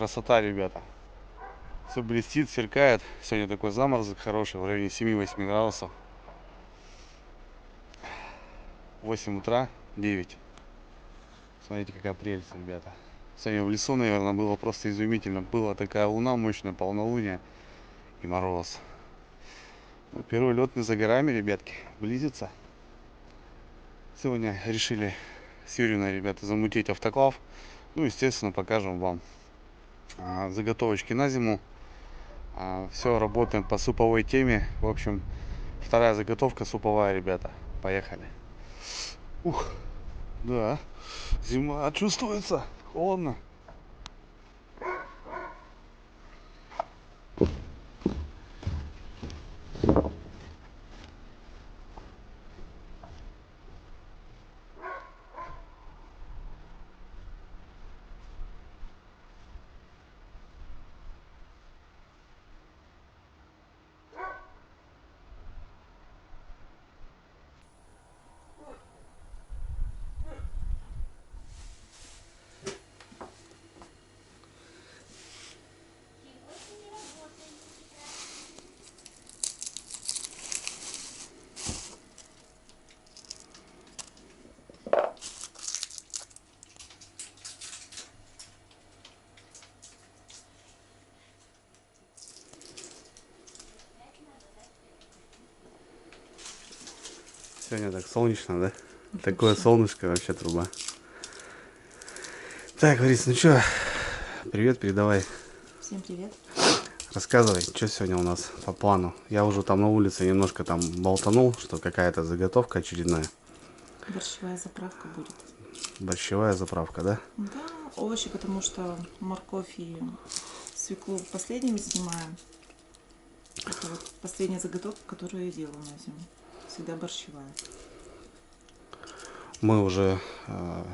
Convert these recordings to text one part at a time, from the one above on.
красота, ребята. Все блестит, сверкает. Сегодня такой заморозок хороший, в районе 7-8 градусов. 8 утра, 9. Смотрите, какая прелесть, ребята. Сегодня в лесу, наверное, было просто изумительно. Была такая луна мощная, полнолуние и мороз. Ну, первый летный за горами, ребятки, близится. Сегодня решили с Юриной, ребята, замутить автоклав. Ну, естественно, покажем вам заготовочки на зиму. Все, работаем по суповой теме. В общем, вторая заготовка суповая, ребята. Поехали. Ух, да, зима чувствуется, холодно. Сегодня так солнечно, да? Такое солнышко, вообще труба. Так, Борис, ну что, привет, передавай. Всем привет. Рассказывай, что сегодня у нас по плану. Я уже там на улице немножко там болтанул, что какая-то заготовка очередная. Борщевая заправка будет. Борщевая заправка, да? Да, овощи, потому что морковь и свеклу последними снимаем. Это вот последняя заготовка, которую я делаю на зиму. Всегда борщевая. Мы уже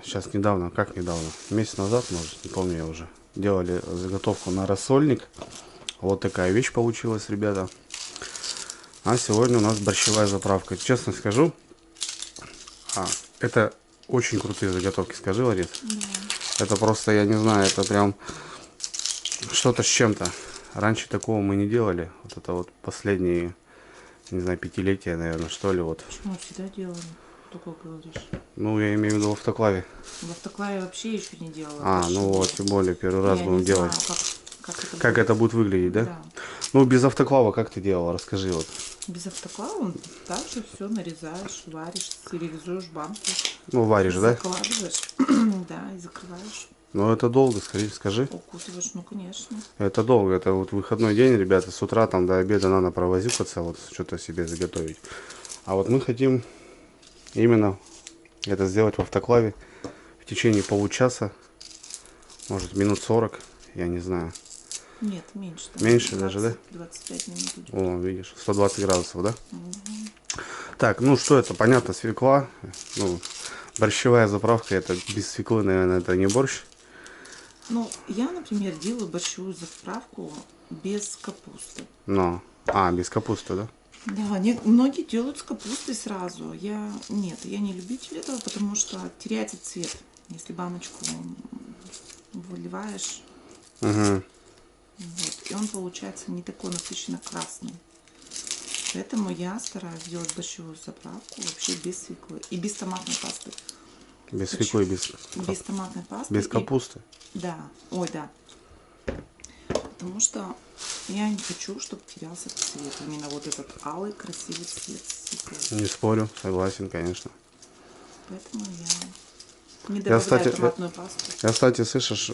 сейчас недавно, как недавно, месяц назад, может, не помню я уже, делали заготовку на рассольник. Вот такая вещь получилась, ребята. А сегодня у нас борщевая заправка. Честно скажу, это очень крутые заготовки, скажи, Ларис. Да. Это просто, я не знаю, это прям что-то с чем-то. Раньше такого мы не делали. Вот это вот последние, не знаю, пятилетия, наверное, что ли, вот. Почему всегда делали? Только говоришь. Ну, я имею в виду в автоклаве. В автоклаве вообще еще не делала. Ну вот, тем более, первый раз Я будем не делать. знаю, Как это будет выглядеть, да? Да. Ну, без автоклава как ты делала? Расскажи вот. Без автоклава также все нарезаешь, варишь, стерилизуешь банку. Ну, варишь, да? Закладываешь, да, и закрываешь. Ну, это долго, скажи. Укутываешь, ну конечно. Это долго. Это вот выходной день, ребята, с утра там до обеда надо провозиться, вот что-то себе заготовить. А вот мы хотим именно это сделать в автоклаве в течение получаса, может, минут 40, я не знаю. Нет, меньше. Меньше даже, да? 25 минут идет. О, видишь, 120 градусов, да? Угу. Так, ну что это? Понятно, свекла. Ну, борщевая заправка, это без свеклы, наверное, это не борщ. Ну, я, например, делаю борщевую заправку без капусты. Без капусты, да? Да, многие делают с капустой сразу. Нет, я не любитель этого, потому что теряется цвет. Если баночку выливаешь, Угу. вот, и он получается не такой насыщенно красный. Поэтому я стараюсь делать борщевую заправку вообще без свеклы и без томатной пасты. Без свеклы, без томатной пасты. Без капусты. Да, ой, да. Потому что я не хочу, чтобы терялся цвет. Именно вот этот алый красивый цвет свеклы. Не спорю, согласен, конечно. Поэтому я не добавляю томатную пасту. Я, кстати, слышишь,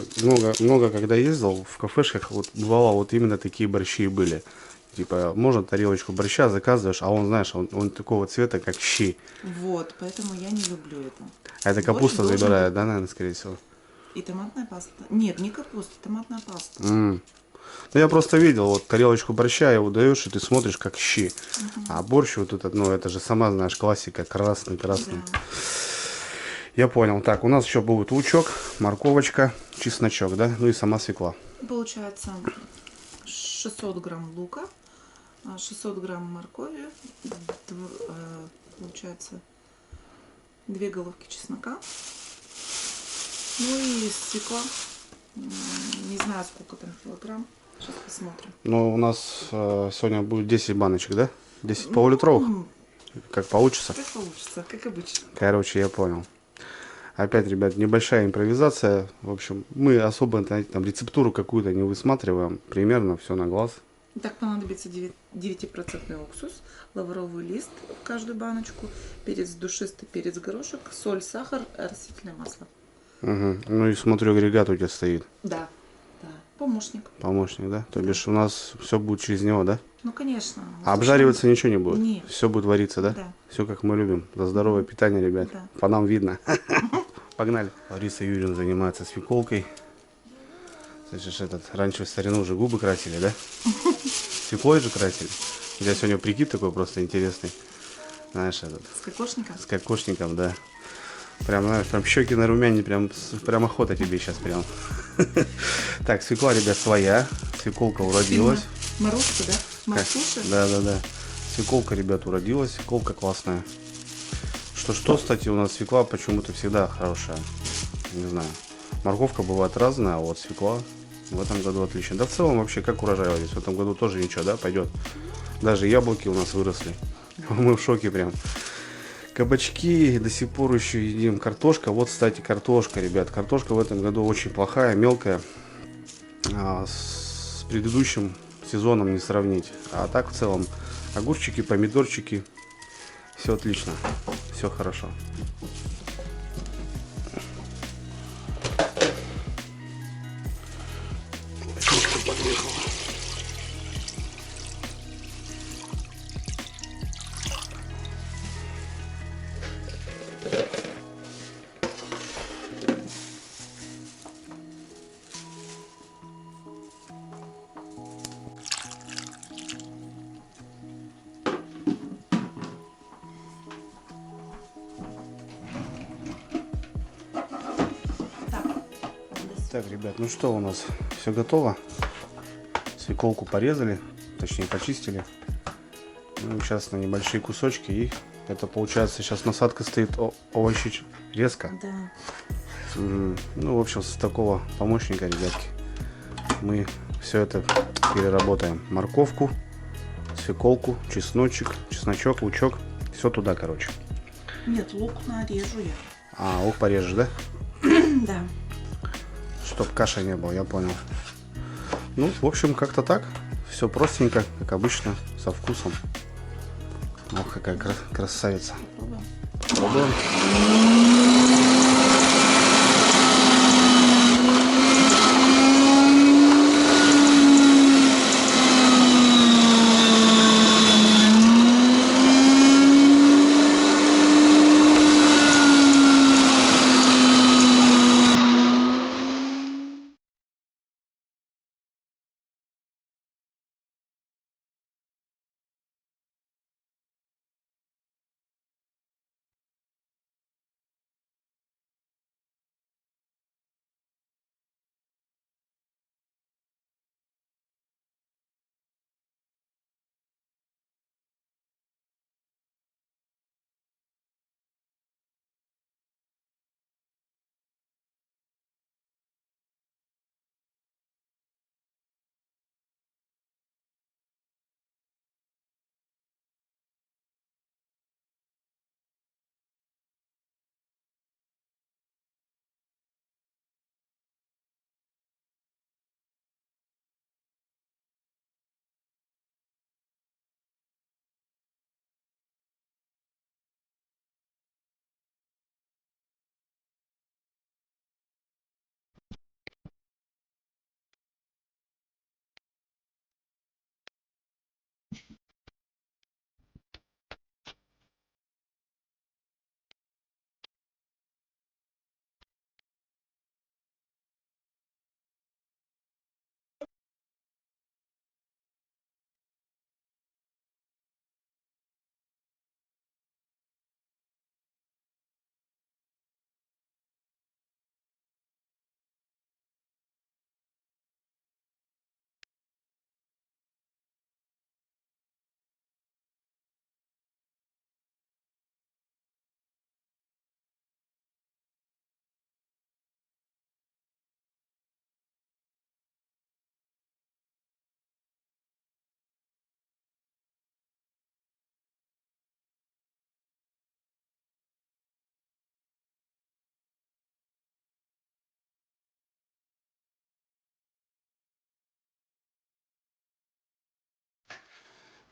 много когда ездил в кафешках, вот бывало, вот именно такие борщи были. Типа, можно тарелочку борща заказываешь, а он, знаешь, он такого цвета, как щи. Вот, поэтому я не люблю это. А это капуста забирает, да, наверное, скорее всего? И томатная паста. Нет, не капуста, томатная паста. Ну, я просто видел, вот тарелочку борща его даешь, и ты смотришь, как щи. А борщ вот этот, ну, это же сама, знаешь, классика, красный. Да. Я понял. Так, у нас еще будет лучок, морковочка, чесночок, да, ну и сама свекла. Получается 600 грамм лука, 600 грамм моркови, получается 2 головки чеснока, ну и свекла Не знаю, сколько там килограмм. Сейчас посмотрим. Ну, у нас сегодня будет 10 баночек, да? 10 полулитровых? Как получится? Как получится, как обычно. Короче, я понял. Опять, ребят, небольшая импровизация. В общем, мы особо, знаете, там рецептуру какую-то не высматриваем. Примерно все на глаз. Так понадобится 9% уксус, лавровый лист в каждую баночку, перец душистый, перец горошек, соль, сахар, растительное масло. Угу. Ну и смотрю, агрегат у тебя стоит. Да, да, помощник. Помощник, да? То бишь у нас все будет через него, да? Ну, конечно. А обжариваться ничего не будет? Нет. Все будет вариться, да? Да. Все как мы любим. За здоровое питание, ребят. Да. По нам видно. Погнали. Лариса Юрьевна занимается свеколкой. Слышишь, раньше в старину уже губы красили, да? Свеклой же красили. У тебя сегодня прикид такой просто интересный. Знаешь, С кокошником? с кокошником, да. Прям, знаешь, прям щеки на румяне, прям охота тебе сейчас прям. Так, свекла, ребят, своя. Свеколка уродилась. Морозка, да? Марсуша? Да. Свеколка, ребят, уродилась. Свеколка классная. Что, кстати, у нас свекла почему-то всегда хорошая. Не знаю. Морковка бывает разная, а вот свекла в этом году отлично. Да в целом вообще как урожай здесь. В этом году тоже ничего, да, пойдет. Даже яблоки у нас выросли. Мы в шоке прям. Кабачки до сих пор еще едим. Картошка. Вот, кстати, картошка, ребят. Картошка в этом году очень плохая, мелкая. С предыдущим сезоном не сравнить. А так в целом огурчики, помидорчики. Все отлично. Все хорошо. Подъехала. Так, ребят, ну что у нас? Все готово. Свеколку порезали, точнее почистили. Ну, сейчас на небольшие кусочки. И это получается сейчас насадка стоит овощи резко. Да. Ну, в общем, с такого помощника, ребятки, мы все это переработаем. Морковку, свеколку, чесночок, лучок. Все туда, короче. Нет, лук нарежу я. А, лук порежешь, да? Да. Чтоб каши не было, я понял. Ну, в общем, как-то так. Все простенько, как обычно, со вкусом. Ох, какая красавица. Попробуем. Пробуем.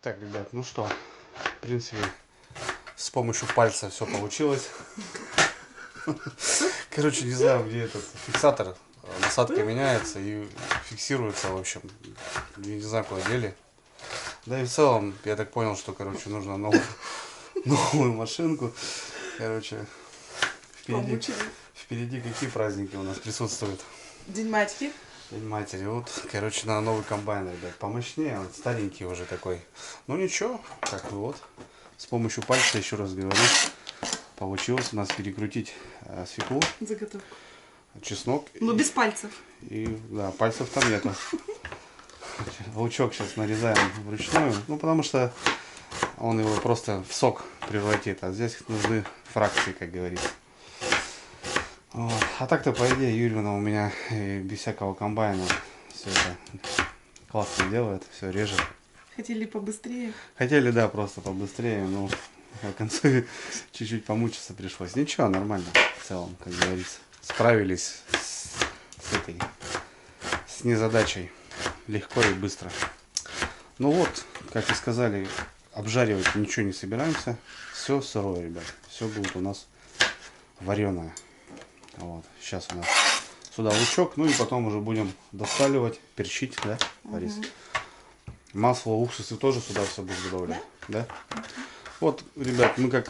Так, ребят, ну что, в принципе, с помощью пальца все получилось. Короче, не знаю, где этот фиксатор. Насадка меняется и фиксируется, в общем. Я не знаю, куда дели. Да и в целом, я так понял, что, короче, нужно новую машинку. Короче, впереди какие праздники у нас присутствуют? День матери. День матери. Вот, короче, надо новый комбайн, ребят. Помощнее, он старенький уже такой. Ну ничего, как бы вот. С помощью пальца, еще раз говорю, получилось у нас перекрутить свеклу, Заготовку. чеснок. Но без пальцев. И да, пальцев там нету. Лучок сейчас нарезаем вручную. Ну, потому что он его просто в сок превратит. А здесь нужны фракции, как говорится. Вот. А так-то, по идее, Юрьевна у меня без всякого комбайна все это классно делает, все режет. Хотели побыстрее. Хотели, да, просто побыстрее, но в конце чуть-чуть помучиться пришлось. Ничего, нормально в целом, как говорится. Справились с незадачей легко и быстро. Ну вот, как и сказали, обжаривать ничего не собираемся. Все сырое, ребят. Все будет у нас вареное. Вот. Сейчас у нас сюда лучок, ну и потом уже будем досаливать, перчить, да, Ларис? Масло, уксусы тоже сюда все будем добавлять, да? Вот, ребят, мы как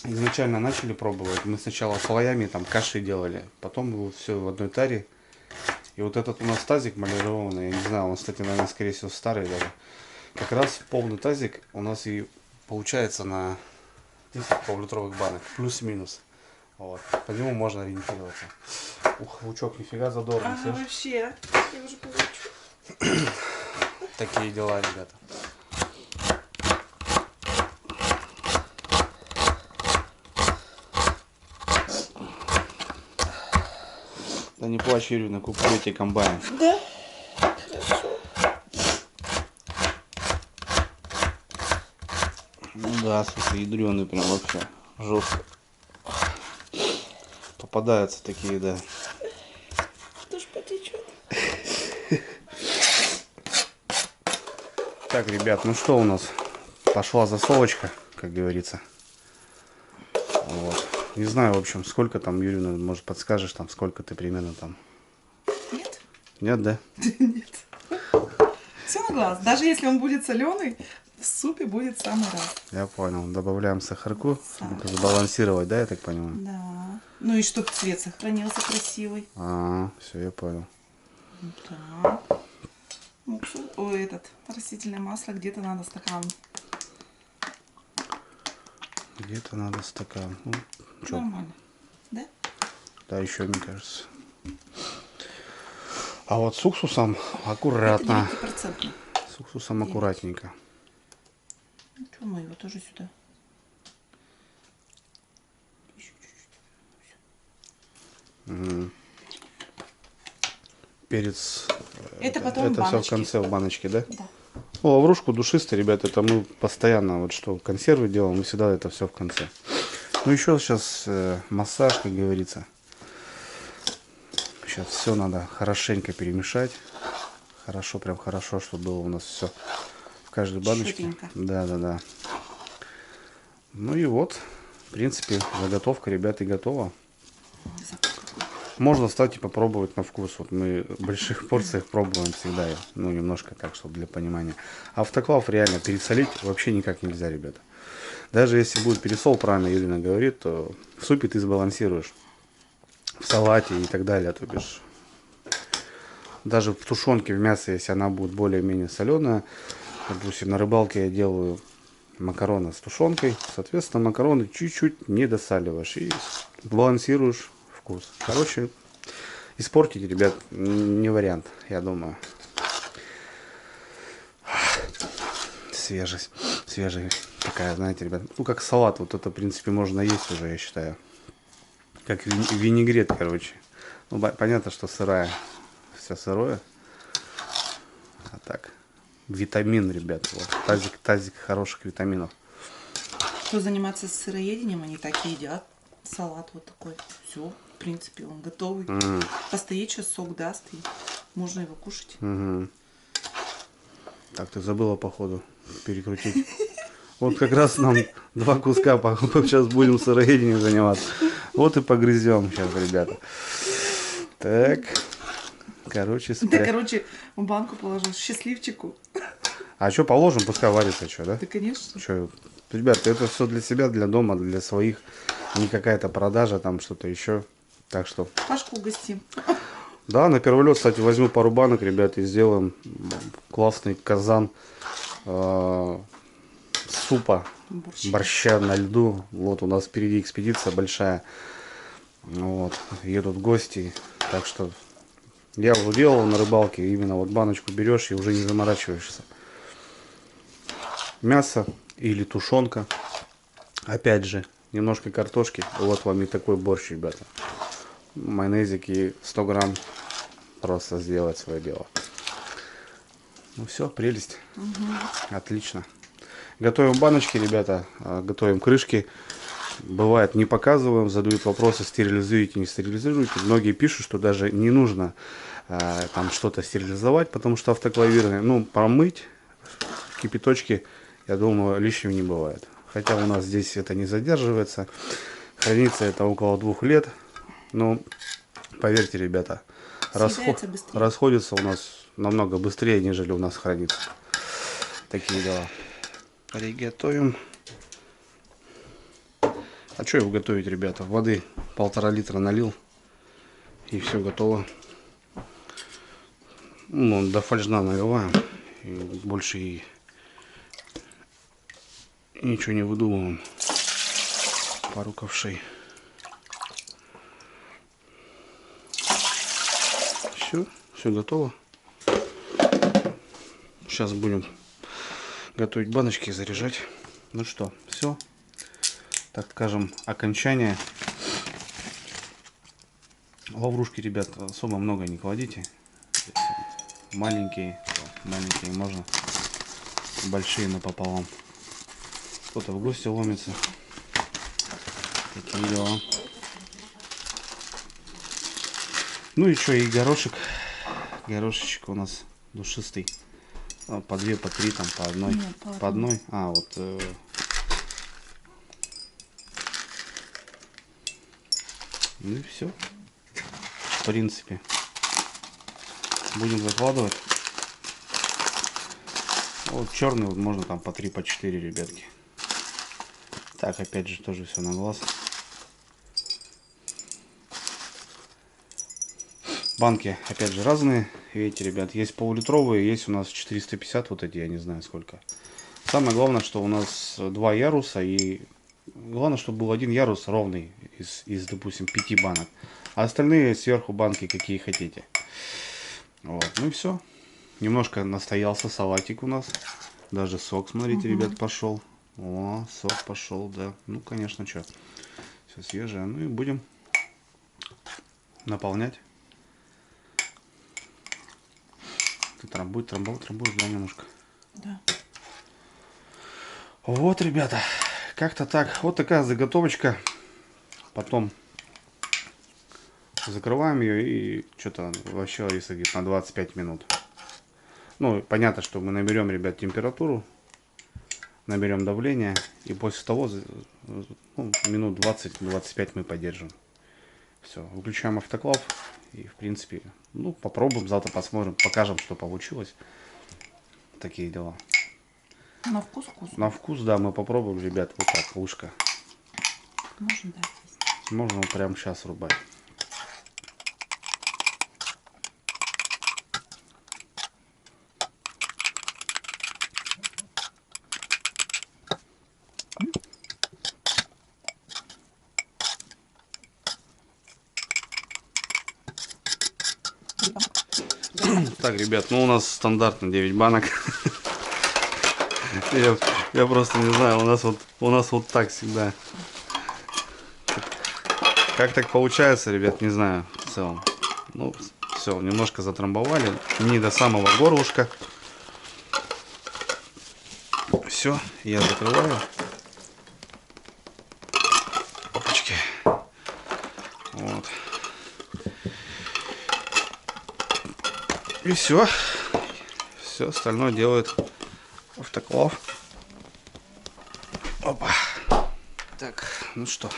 изначально начали пробовать, мы сначала слоями там каши делали, потом все в одной таре. И вот этот у нас тазик малированный, я не знаю, он, кстати, наверное, скорее всего старый даже. Как раз полный тазик у нас и получается на 10 пол-литровых банок, плюс-минус. Вот. По нему можно ориентироваться. Ух, лучок нифига задорный, слышишь? Вообще, я уже получу. Такие дела, ребята. Да не плачь, Юрьевна, куплю тебе комбайн. Да? Хорошо. Ну да, слушай, ядреный прям вообще. Жестко. Попадаются такие, да. Что ж потечет? Так, ребят, ну что у нас? Пошла засолочка, как говорится. Вот. Не знаю, в общем, сколько там, Юрьевна, может, подскажешь, там, сколько ты примерно там? Нет? Нет, да? Нет. Все на глаз. Даже если он будет соленый, в супе будет в самый раз. Я понял. Добавляем сахарку, чтобы сбалансировать, да, я так понимаю? Да. Ну и чтобы цвет сохранился красивый. Все, я понял. Так. Уксус. Ой, этот растительное масло где-то надо стакан. Где-то надо стакан. Ну, чё? Нормально. Да? Да, еще, мне кажется. А вот с уксусом аккуратно. Это 9%. С уксусом аккуратненько. Ну, что, мы его тоже сюда. Еще чуть-чуть. Угу. Перец. Это потом Это в все в баночке. конце в баночке, да? Да. Ну, лаврушку душистый, ребят, это мы постоянно, вот что консервы делаем, мы всегда это все в конце. Ну, еще сейчас массаж, как говорится. Сейчас все надо хорошенько перемешать. Хорошо, прям хорошо, чтобы было у нас все в каждой баночке. Чётенько. Да. Ну и вот, в принципе, заготовка, ребята, и готова. Можно встать и попробовать на вкус. Вот мы в больших порциях пробуем всегда. Ну, немножко так, чтобы для понимания. Автоклав реально пересолить вообще никак нельзя, ребята. Даже если будет пересол, правильно Юрина говорит, то в супе ты сбалансируешь. В салате и так далее. То бишь, даже в тушенке, в мясо, если она будет более-менее соленая. Допустим, на рыбалке я делаю макароны с тушенкой. Соответственно, макароны чуть-чуть не досаливаешь. И балансируешь вкус. Короче, испортить, ребят, не вариант, я думаю. Свежесть такая, знаете, ребят. Ну, как салат, вот это, в принципе, можно есть уже, я считаю. Как винегрет, короче. Ну, понятно, что сырая. Все сырое. А так, витамин, ребят. Вот. Тазик хороших витаминов. Кто занимается сыроедением, они так и едят. Салат вот такой. Все, в принципе, он готовый. Постоит, сейчас сок даст, и можно его кушать. Так, ты забыла, походу, перекрутить. Вот как раз нам 2 куска, сейчас будем сыроедением заниматься. Вот и погрызем сейчас, ребята. Так, короче, Да, короче, в банку положил счастливчику. А что положим, пускай варится, что, да? Да, конечно. Что, ребята, это все для себя, для дома, для своих. Не какая-то продажа, там что-то еще. Так что... Пашку угостим. Да, на первый лед, кстати, возьму пару банок, ребята, и сделаем классный казан супа, борща на льду. Вот у нас впереди экспедиция большая. Вот, едут гости. Так что я уже делал на рыбалке. Именно вот баночку берешь и уже не заморачиваешься. Мясо или тушенка. Опять же, немножко картошки. Вот вам и такой борщ, ребята. Майонезик и 100 грамм. Просто сделать свое дело. Ну все, прелесть. Отлично. Готовим баночки, ребята. Готовим крышки. Бывает, не показываем, задают вопросы, стерилизуете, не стерилизуете. Многие пишут, что даже не нужно там что-то стерилизовать, потому что автоклавированные. Ну, промыть в кипяточке, я думаю, лишним не бывает. Хотя у нас здесь это не задерживается. Хранится это около 2 лет. Но, поверьте, ребята, расходится у нас намного быстрее, нежели у нас хранится. Такие дела. Приготовим. А что его готовить, ребята? Воды 1,5 литра налил. И все готово. Ну, до фольжна наливаем. И больше и ничего не выдумываем. Пару ковшей. Все готово. Сейчас будем готовить баночки и заряжать. Ну что, все. Так скажем, окончание. Лаврушки, ребят, особо много не кладите. Маленькие можно. Большие напополам. Кто-то в гости ломится. Такие дела. Ну и что, и горошек. Горошечек у нас душистый. По 2, по 3, там, по одной. Нет, по одной. А, вот. Ну и все. В принципе. Будем закладывать. Вот черный вот можно там по 3, по 4, ребятки. Так, опять же, тоже все на глаз. Банки, опять же, разные. Видите, ребят, есть полулитровые, есть у нас 450, вот эти, я не знаю сколько. Самое главное, что у нас 2 яруса, и главное, чтобы был один ярус ровный из допустим, 5 банок. А остальные сверху банки, какие хотите. Вот, ну и все. Немножко настоялся салатик у нас. Даже сок, смотрите, ребят, пошел. О, сок пошел, да. Ну, конечно, что. Все свежее. Ну и будем наполнять. Будет трамбует, да, немножко. Да. Вот, ребята, как-то так. Вот такая заготовочка. Потом закрываем ее и что-то вообще, если говорит, на 25 минут. Ну, понятно, что мы наберем, ребят, температуру, наберем давление, и после того ну, минут 20-25 мы подержим. Все, выключаем автоклав. И, в принципе, ну, попробуем, завтра посмотрим, покажем, что получилось. Такие дела. На вкус вкусно. На вкус, да, мы попробуем, ребят, вот так, ушко. Можно, да, есть. Можно прямо сейчас рубать. Так, ребят, ну у нас стандартно 9 банок. Я просто не знаю, у нас вот так всегда. Как так получается, ребят, не знаю в целом. Ну, все, немножко затрамбовали. Не до самого горлышка. Все, я закрываю. Опачки. Вот. И все. Все остальное делает автоклав. Опа. Так, ну что.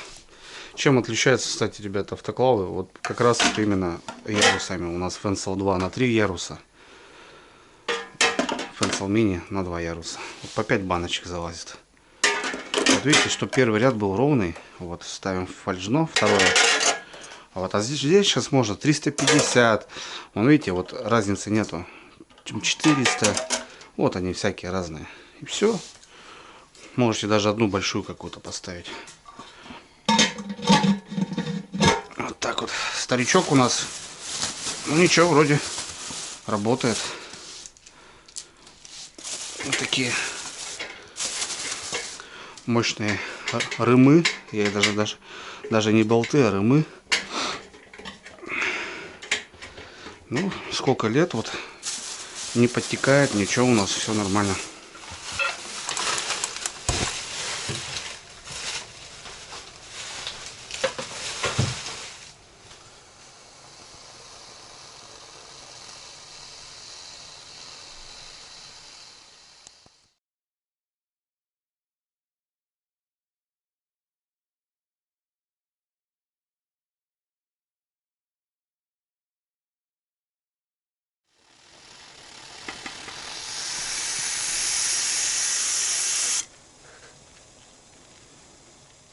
Чем отличается, кстати, ребята, автоклавы? Вот как раз вот именно ярусами. У нас Fencel 2 на 3 яруса. Fencel Mini на 2 яруса. Вот по 5 баночек залазит. Вот видите, что первый ряд был ровный. Вот ставим фальшно, второе. Вот, а здесь сейчас можно 350. Вон видите, вот разницы нету. 400. Вот они всякие разные. И все. Можете даже одну большую какую-то поставить. Вот так вот. Старичок у нас, ну ничего, вроде работает. Вот такие мощные рымы. Я даже не болты, а рымы. Ну, сколько лет, вот не подтекает, ничего, у нас все нормально.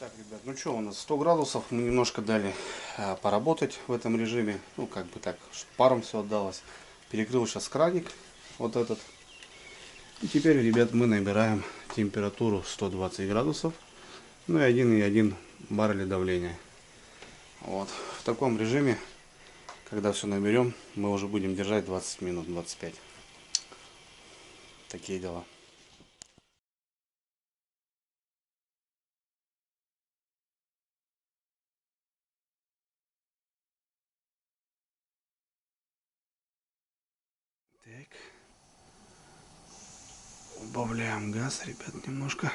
Так, ребят, ну что, у нас 100 градусов, мы немножко дали поработать в этом режиме, ну как бы так, чтобы паром все отдалось. Перекрыл сейчас краник, вот этот. И теперь, ребят, мы набираем температуру 120 градусов, ну и 1,1 барреля давления. Вот, в таком режиме, когда все наберем, мы уже будем держать 20 минут, 25. Такие дела. Так. Убавляем газ, ребят, немножко.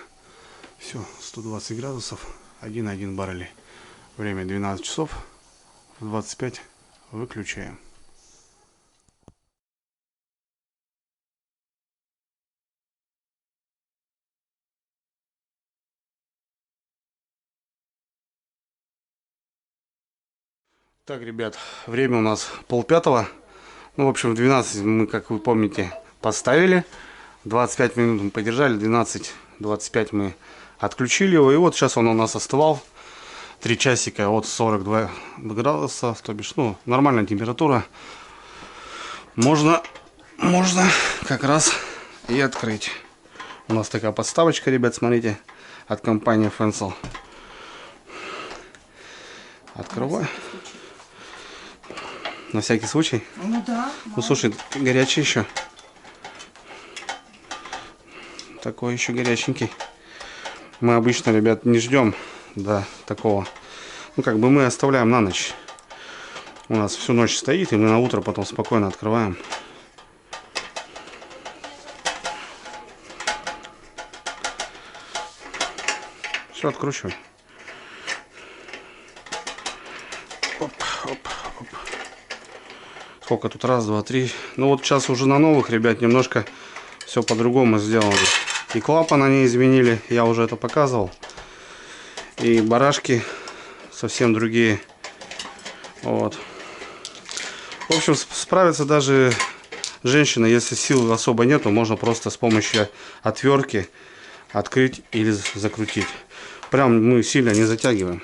Все, 120 градусов, 1,1 баррель. Время 12 часов, в 25 выключаем. Так, ребят, время у нас 4:30. Ну, в общем, в 12 мы, как вы помните, поставили. 25 минут мы подержали, 12-25 мы отключили его. И вот сейчас он у нас остывал. 3 часика от 42 градуса, то бишь, ну, нормальная температура. Можно как раз и открыть. У нас такая подставочка, ребят, смотрите, от компании Fencel. Открываю. На всякий случай? Ну да. Ну слушай, горячий еще. Такой еще горяченький. Мы обычно, ребят, не ждем до такого. Ну как бы мы оставляем на ночь. У нас всю ночь стоит, и мы на утро потом спокойно открываем. Все, откручивай. Оп, оп, оп. Сколько тут? Раз, два, три. Ну вот сейчас уже на новых, ребят, немножко все по-другому сделано. И клапан они изменили, я уже это показывал. И барашки совсем другие. Вот. В общем, справится даже женщина, если сил особо нету, можно просто с помощью отвертки открыть или закрутить. Прям мы сильно не затягиваем.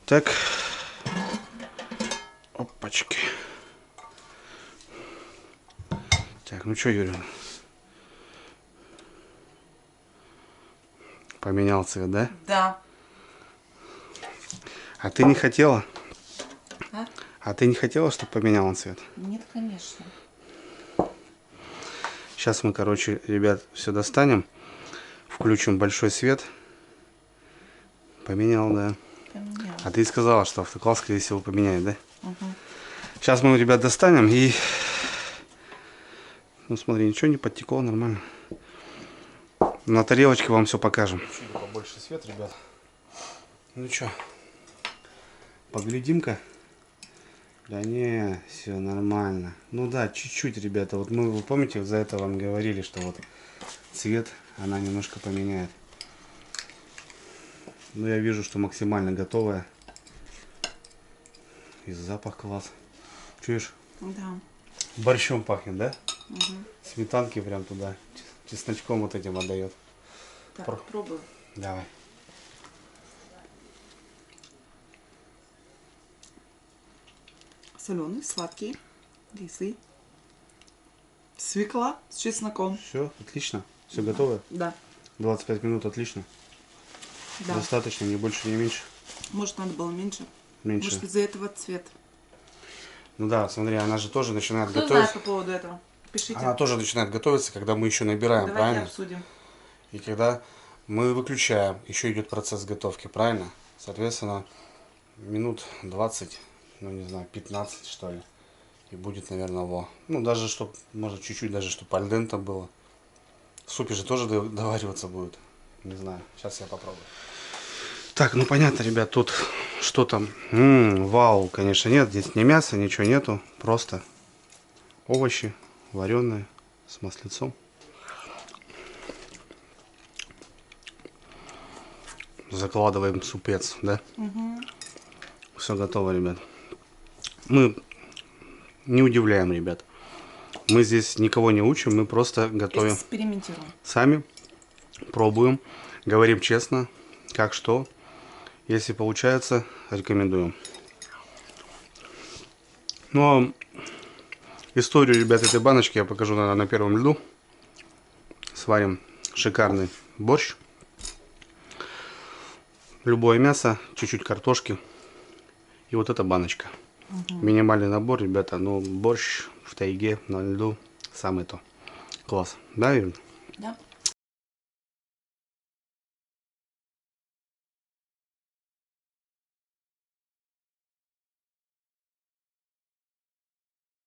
Так. Опачки. Так, ну что, Юрий? Поменял цвет, да? Да. А ты не хотела? А? А ты не хотела, чтобы поменял он цвет? Нет, конечно. Сейчас мы, короче, ребят, все достанем. Включим большой свет. Поменял, да. Поменяла. А ты сказала, что автоклав, скорее всего, поменяет, да? Угу. Сейчас мы, ребят, достанем и... Ну, смотри, ничего не подтекло, нормально. На тарелочке вам все покажем. Чуть побольше свет, ребят. Ну что, поглядим-ка, Да не, все нормально. Ну да, чуть-чуть, ребята. Вот мы, вы помните, за это вам говорили, что вот цвет она немножко поменяет. Но я вижу, что максимально готовая. И запах класс. Чуешь? Да. Борщом пахнет, да? Мгм. Сметанки прям туда. Чесночком вот этим отдает. Так, пробую. Давай. Соленый, сладкий, кислый. Свекла с чесноком. Все, отлично. Все готово? Да. 25 минут, отлично. Да. Достаточно, ни больше, ни меньше. Может, надо было меньше. Меньше. Может, из-за этого цвет. Ну да, смотри, она же тоже начинает Кто готовиться. знает по поводу этого? Пишите. Она тоже начинает готовиться, когда мы еще набираем, Давайте правильно? обсудим. И когда мы выключаем, еще идет процесс готовки, правильно? Соответственно, минут 20, ну не знаю, 15 что ли. И будет, наверное, ну даже чтобы, может чуть-чуть даже, чтобы альдента было. В супе же тоже довариваться будет. Не знаю, сейчас я попробую. Так, ну понятно, ребят, тут что там? Вау, конечно, нет, здесь ни мяса, ничего нету. Просто овощи вареные с маслицом. Закладываем супец, да? Угу. Все готово, ребят. Мы не удивляем, ребят. Мы здесь никого не учим, мы просто готовим. Экспериментируем. Сами пробуем, говорим честно, как что. Если получается, рекомендуем. Ну, а историю, ребят, этой баночки я покажу, наверное, на первом льду. Сварим шикарный борщ. Любое мясо, чуть-чуть картошки. И вот эта баночка. Минимальный набор, ребята. Ну, борщ в тайге, на льду, самое то. Класс. Да, Юль? Да.